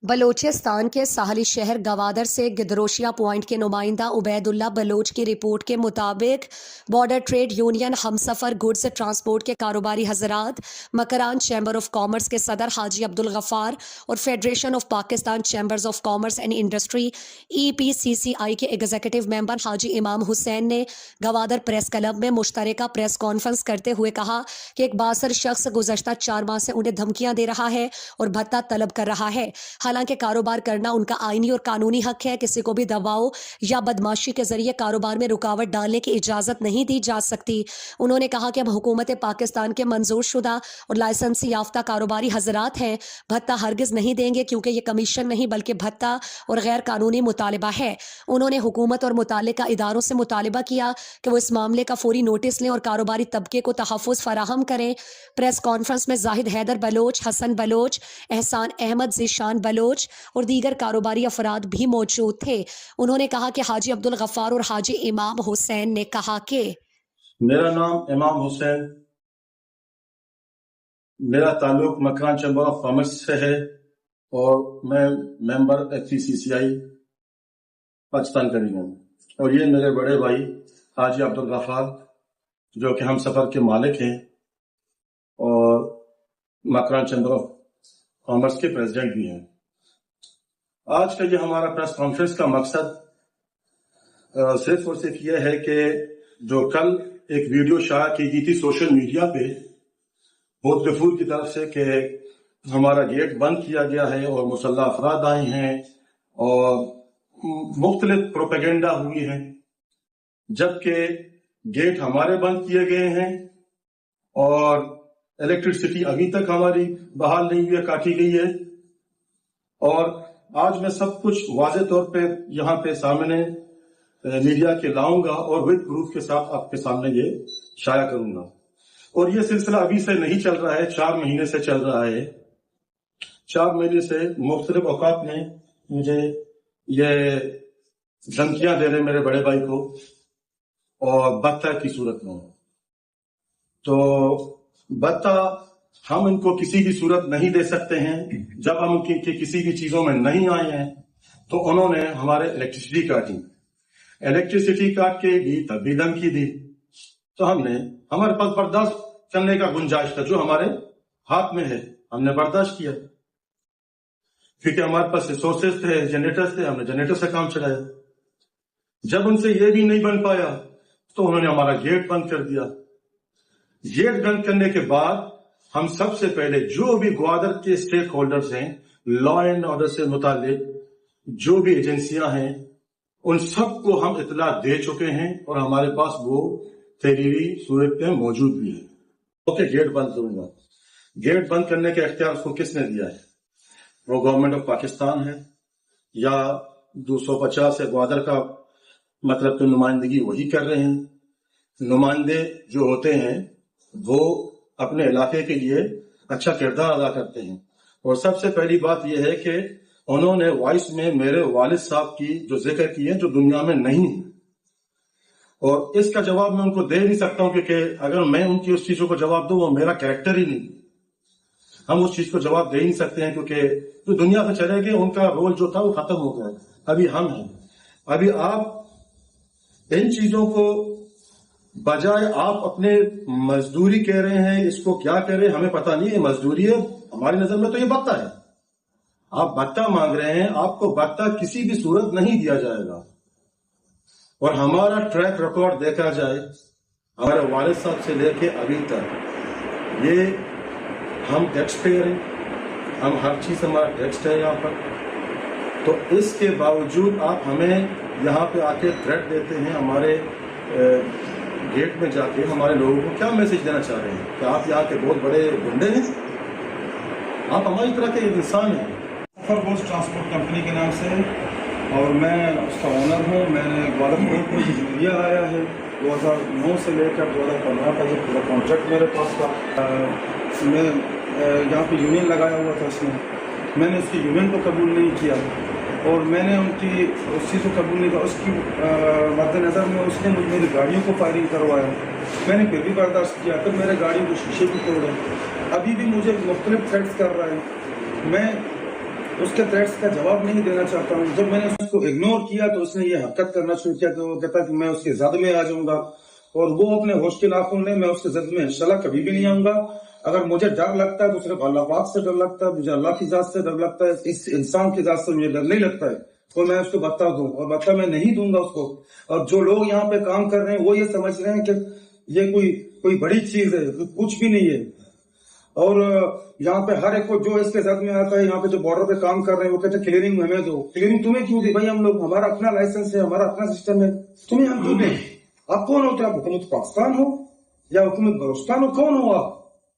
बलोचिस्तान के साहली शहर गवादर से गिदरोशिया पॉइंट के नुमाइंदा उबैदुल्ला बलोच की रिपोर्ट के मुताबिक border trade union Humsafar goods transport के कारोबारी हजरात, मकरान चैम्बर ऑफ कॉमर्स के सदर हाजी अब्दुल गफ्फार और federation of Pakistan chambers of commerce and industry EPCCI के एग्जीक्यूटिव मेंबर हाजी इमाम हुसैन ने गवादर प्रेस क्लब में मुश्तरका प्रेस कॉन्फ्रेंस करते हुए कहा कि एक बासर शख्स गुज़श्ता 4 माह से उन्हें धमकियां दे रहा है और भत्ता तलब कर रहा है। हालांकि कारोबार करना उनका आईनी और कानूनी हक है। किसी को भी दबाव या बदमाशी के जरिए कारोबार में रुकावट डालने की इजाजत नहीं दी जा सकती। उन्होंने कहा कि हम हुकूमत पाकिस्तान के मंजूर शुदा और लाइसेंसी याफ्ता कारोबारी हजरात हैं, भत्ता हरगिज नहीं देंगे क्योंकि ये कमीशन नहीं बल्कि भत्ता और गैर कानूनी मुतालबा है। उन्होंने हुकूमत और मुतालिका इदारों से मुतालबा किया कि वो इस मामले का फौरी नोटिस लें और कारोबारी तबके को तहफ़्फ़ुज़ फराहम करें। प्रेस कॉन्फ्रेंस में जाहिद हैदर बलोच, हसन बलोच, एहसान अहमद, ज़ीशान बलोच और दीगर कारोबारी अफराद भी मौजूद थे। उन्होंने कहा कि हाजी अब्दुल गफ्फार और हाजी इमाम हुसैन ने कहा कि मेरा नाम इमाम हुसैन, मेरा ताल्लुक मकरान चैम्बर ऑफ कॉमर्स से है और मैं मेंबर EPCCI पाकिस्तान का हूँ। और ये मेरे बड़े भाई हाजी अब्दुल गफ्फार जो कि हम सफ़र के मालिक हैं और मकरान चैम्बर ऑफ कॉमर्स के प्रेसिडेंट भी हैं। आज का ये हमारा प्रेस कॉन्फ्रेंस का मकसद सिर्फ और सिर्फ ये है कि जो कल एक वीडियो शाया की गई थी सोशल मीडिया पे बहुत गफूर की तरफ से कि हमारा गेट बंद किया गया है और मुसल्ला अफराद आए हैं और मुख्तलिफ प्रोपेगेंडा हुई है, जबकि गेट हमारे बंद किए गए हैं और इलेक्ट्रिसिटी अभी तक हमारी बहाल नहीं हुई, काटी गई है। और आज मैं सब कुछ वाज़े तौर पे यहाँ पे सामने मीडिया के लाऊंगा और विद प्रूफ के साथ आपके सामने ये शाया करूंगा। और ये सिलसिला अभी से नहीं चल रहा है, 4 महीने से चल रहा है। 4 महीने से मुख्तलिफ औकात में मुझे ये धमकियां दे रहे मेरे बड़े भाई को और भत्ता की सूरत में। तो भत्ता हम इनको किसी भी सूरत नहीं दे सकते हैं। जब हम उनकी किसी भी चीजों में नहीं आए हैं तो उन्होंने हमारे इलेक्ट्रिसिटी काटी, इलेक्ट्रिसिटी काट के भी तब भी धमकी दी। तो हमने हमारे पास बर्दाश्त करने का गुंजाइश था, जो हमारे हाथ में है हमने बर्दाश्त किया क्योंकि हमारे पास रिसोर्सेज थे, जनरेटर्स थे, हमने जनरेटर से काम चलाया। जब उनसे ये भी नहीं बन पाया तो उन्होंने हमारा गेट बंद कर दिया। गेट बंद करने के बाद हम सबसे पहले जो भी ग्वादर के स्टेक होल्डर्स हैं, लॉ एंड ऑर्डर से मुतालिक जो भी एजेंसियां हैं, उन सबको हम इतला दे चुके हैं और हमारे पास वो तहरीरी सूरत में मौजूद भी है। ओके, गेट बंद करूंगा। गेट बंद करने के इख्तियार उसको किसने दिया है? वो गवर्नमेंट ऑफ पाकिस्तान है या 250 से ग्वादर का मतलब तो नुमाइंदगी वही कर रहे हैं। नुमाइंदे जो होते हैं वो अपने इलाके के लिए अच्छा किरदार अदा करते हैं। और सबसे पहली बात यह है कि उन्होंने वॉइस में मेरे वालिद साहब की जो जिक्र की है जो दुनिया में नहीं है, और इसका जवाब मैं उनको दे नहीं सकता हूं क्योंकि अगर मैं उनकी उस चीजों को जवाब दूं वो मेरा कैरेक्टर ही नहीं। हम उस चीज को जवाब दे नहीं सकते हैं क्योंकि जो दुनिया से चले गए उनका रोल जो था वो खत्म हो गया। अभी हम हैं। अभी आप इन चीजों को बजाय आप अपने मजदूरी कह रहे हैं, इसको क्या कह रहे हैं हमें पता नहीं है। मजदूरी है हमारी नजर में तो ये भत्ता है। आप भत्ता मांग रहे हैं, आपको भत्ता किसी भी सूरत नहीं दिया जाएगा। और हमारा ट्रैक रिकॉर्ड देखा जाए हमारे वालिद साहब से लेके अभी तक, ये हम टैक्स पेयर हैं, हम हर चीज हमारा टैक्स है यहाँ पर। तो इसके बावजूद आप हमें यहाँ पे आके थ्रेट देते हैं। हमारे गेट में जाके हमारे लोगों को क्या मैसेज देना चाह रहे हैं कि आप यहाँ के बहुत बड़े गुंडे हैं? आप हमारी तरह के इंसान हैं। फॉरगोस ट्रांसपोर्ट कंपनी के नाम से और मैं उसका ओनर हूँ। मैंने ग्वादर पोर्ट में यूरिया लाया है 2009 से लेकर 2015 तक ये पूरा कॉन्ट्रैक्ट मेरे पास था। मैं यहाँ पे यूनियन लगाया हुआ था। इसमें मैंने उसकी यूनियन को कबूल नहीं किया और मैंने उनकी उस चीज़ को कबूल नहीं किया। उसकी मद्देनज़र में उसने मुझे मेरी गाड़ियों को फायरिंग करवाया। मैंने फिर भी बर्दाश्त किया। फिर मेरे गाड़ियों को शीशे भी तोड़े। अभी भी मुझे मुख्तलिफ थ्रेट्स कर रहा है। मैं اس کے थ्रेट्स کا جواب نہیں دینا چاہتا ہوں. جب میں نے اس کو اگنور کیا تو اس نے یہ حرکت کرنا شروع کیا کہ وہ کہتا کہ میں اس کے زد میں آ جاؤں گا, اور وہ اپنے ہوش کے ناخن نے, میں اس کے زد میں انشاءاللہ کبھی بھی نہیں آؤں گا. اگر مجھے ڈر لگتا ہے تو صرف اللہ پاک سے ڈر لگتا ہے, مجھے اللہ کی ذات سے ڈر لگتا ہے, اس انسان کی ذات سے مجھے ڈر نہیں لگتا ہے. تو میں اس کو بتا دوں, اور بتا میں نہیں دوں گا اس کو. اور جو لوگ یہاں پہ کام کر رہے ہیں وہ یہ سمجھ رہے ہیں کہ یہ کوئی بڑی چیز ہے, کچھ بھی نہیں ہے. اور یہاں پہ ہر ایک کو جو اس کے ساتھ میں آتا ہے, یہاں پہ جو بارڈر پہ کام کر رہے ہیں وہ کہتے ہیں کلیئرنگ ہمیں دو. کلیئرنگ تمہیں کیوں دی بھائی؟ ہم لوگ, ہمارا اپنا لائسنس ہے, ہمارا اپنا سسٹم ہے, تمہیں ہم کیوں دیں؟ آپ کون ہوتے ہیں؟ آپ حکومت پاکستان ہو یا حکومت بلوچستان ہو؟ کون ہو آپ؟